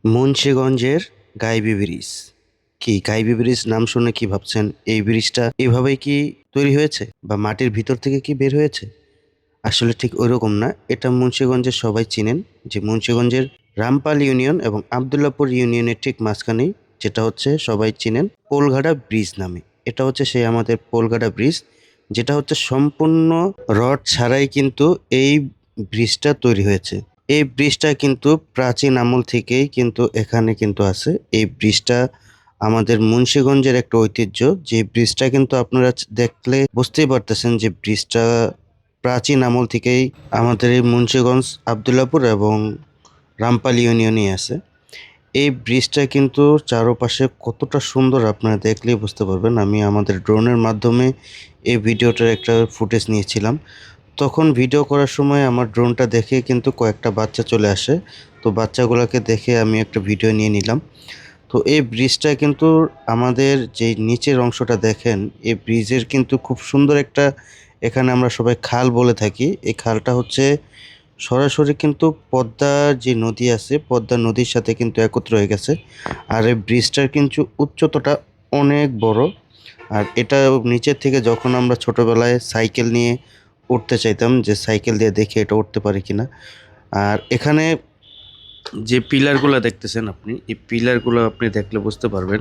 মুন্সিগঞ্জের গাইবি ব্রিজ। কি গাইবি ব্রিজ নাম শুনে কি ভাবছেন? এই ব্রিজটা এভাবেই কি তৈরি হয়েছে বা মাটির ভিতর থেকে কি বের হয়েছে? আসলে ঠিক ওইরকম না। এটা মুন্সিগঞ্জের সবাই চিনেন যে মুন্সিগঞ্জের রামপাল ইউনিয়ন এবং আবদুল্লাপুর ইউনিয়নের ঠিক মাঝখানেই যেটা হচ্ছে সবাই চিনেন পোলঘাটা ব্রিজ নামে। এটা হচ্ছে সেই আমাদের পোলঘাটা ব্রিজ, যেটা হচ্ছে সম্পূর্ণ রড ছাড়াই কিন্তু এই ব্রিজটা তৈরি হয়েছে। এই ব্রিজটা কিন্তু প্রাচীন আমল থেকেই কিন্তু এখানে কিন্তু আছে। এই ব্রিজটা আমাদের মুন্সিগঞ্জের একটা ঐতিহ্য। যে ব্রিজটা কিন্তু আপনারা দেখলে বুঝতেই পারতেছেন যে ব্রিজটা প্রাচীন আমল থেকেই আমাদের এই মুন্সিগঞ্জ, আবদুল্লাপুর এবং রামপাল ইউনিয়নে আছে। এই ব্রিজটা কিন্তু চারপাশে কতটা সুন্দর আপনারা দেখলেই বুঝতে পারবেন। আমি আমাদের ড্রোনের মাধ্যমে এই ভিডিওটার একটা ফুটেজ নিয়েছিলাম। তখন ভিডিও করার সময় আমার ড্রোনটা দেখে কিন্তু কয়েকটা বাচ্চা চলে আসে। তো বাচ্চাগুলোকে দেখে আমি একটা ভিডিও নিয়ে নিলাম। তো এই ব্রিজটা কিন্তু আমাদের যে নিচের অংশটা দেখেন, এই ব্রিজের কিন্তু খুব সুন্দর একটা, এখানে আমরা সবাই খাল বলে থাকি। এই খালটা হচ্ছে সরাসরি কিন্তু পদ্মা যে নদী আছে, পদ্মা নদীর সাথে কিন্তু একত্র হয়ে গেছে। আর এই ব্রিজটার কিন্তু উচ্চতাটা অনেক বড়। আর এটা নিচের থেকে যখন আমরা ছোটবেলায় সাইকেল নিয়ে উঠতে চাইতাম, যে সাইকেল দিয়ে দেখে এটা উঠতে পারি কিনা। আর এখানে যে পিলারগুলো দেখতেছেন আপনি, এই পিলারগুলো আপনি দেখলে বুঝতে পারবেন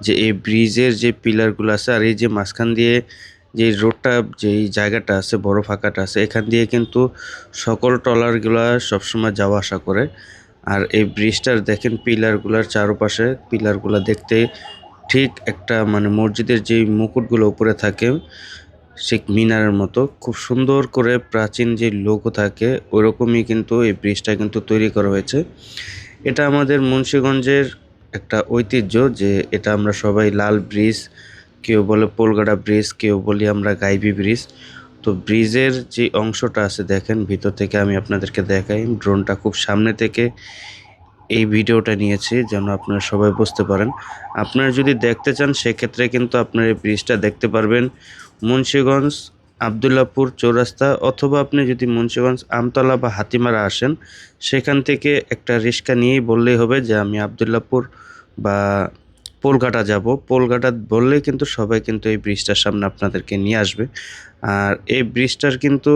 যে এই ব্রিজের যে পিলারগুলো আছে আর এই যে মাঝখান দিয়ে যে রোডটা, যেই জায়গাটা আছে বড় ফাঁকাটা আছে, এখান দিয়ে কিন্তু সকল ট্রলারগুলা সবসময় যাওয়া আসা করে। আর এই ব্রিজটার দেখেন পিলারগুলার চারপাশে, পিলারগুলা দেখতে ঠিক একটা মানে মসজিদের যে মুকুটগুলো উপরে থাকে শেখ মিনারের মতো খুব সুন্দর করে প্রাচীন যে লোগো থাকে ওরকমই কিন্তু এই ব্রিজটা কিন্তু তৈরি করা হয়েছে। এটা আমাদের মুন্সিগঞ্জের একটা ঐতিহ্য যে এটা আমরা সবাই লাল ব্রিজ, কেউ বলে পোলগাড়া ব্রিজ, কেউ বলি আমরা গাইবি ব্রিজ। তো ব্রিজের যে অংশটা আছে দেখেন ভিতর থেকে, আমি আপনাদেরকে দেখাই। ড্রোনটা খুব সামনে থেকে এই ভিডিওটা নিয়েছি যেন আপনারা সবাই বুঝতে পারেন। আপনারা যদি দেখতে চান সেক্ষেত্রে কিন্তু আপনারা এই ব্রিজটা দেখতে পারবেন মুন্সিগঞ্জ আবদুল্লাপুর চৌরাস্তা, অথবা আপনি যদি মুন্সিগঞ্জ আমতলা বা হাতিমারা আসেন সেখান থেকে একটা রিক্সা নিয়েই বললেই হবে যে আমি আবদুল্লাপুর বা পোলঘাটা যাব। পোলঘাটা বললেই কিন্তু সবাই কিন্তু এই ব্রিজটার সামনে আপনাদেরকে নিয়ে আসবে। আর এই ব্রিজটার কিন্তু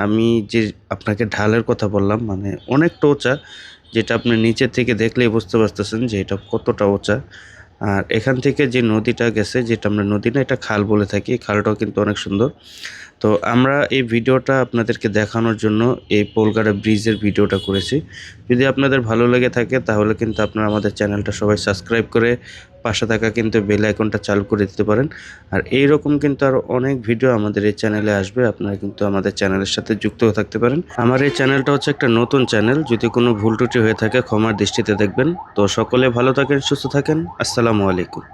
আমি যে আপনাকে ঢালের কথা বললাম মানে অনেকটা উঁচা, যেটা আপনি নিচে থেকে দেখলেই বুঝতে পারতেছেন যে এটা কতটা উঁচা। আর এখান থেকে যে নদীটা গেছে, যেটা আমরা নদী না, এটা খাল বলে থাকি, খালটাও কিন্তু অনেক সুন্দর। তো আমরা এই ভিডিওটা আপনাদেরকে দেখানোর জন্য এই পোলগাড়া ব্রিজের ভিডিওটা করেছি। যদি আপনাদের ভালো লেগে থাকে তাহলে কিন্তু আপনারা আমাদের চ্যানেলটা সবাই সাবস্ক্রাইব করে পাশে থাকা কিন্তু বেল আইকনটা চালু করে দিতে পারেন। আর এই রকম কিন্তু আরও অনেক ভিডিও আমাদের এই চ্যানেলে আসবে, আপনারা কিন্তু আমাদের চ্যানেলের সাথে যুক্ত থাকতে পারেন। আমার এই চ্যানেলটা হচ্ছে একটা নতুন চ্যানেল, যদি কোনো ভুল ত্রুটি হয়ে থাকে ক্ষমার দৃষ্টিতে দেখবেন। তো সকলে ভালো থাকেন, সুস্থ থাকেন, আসসালামু আলাইকুম।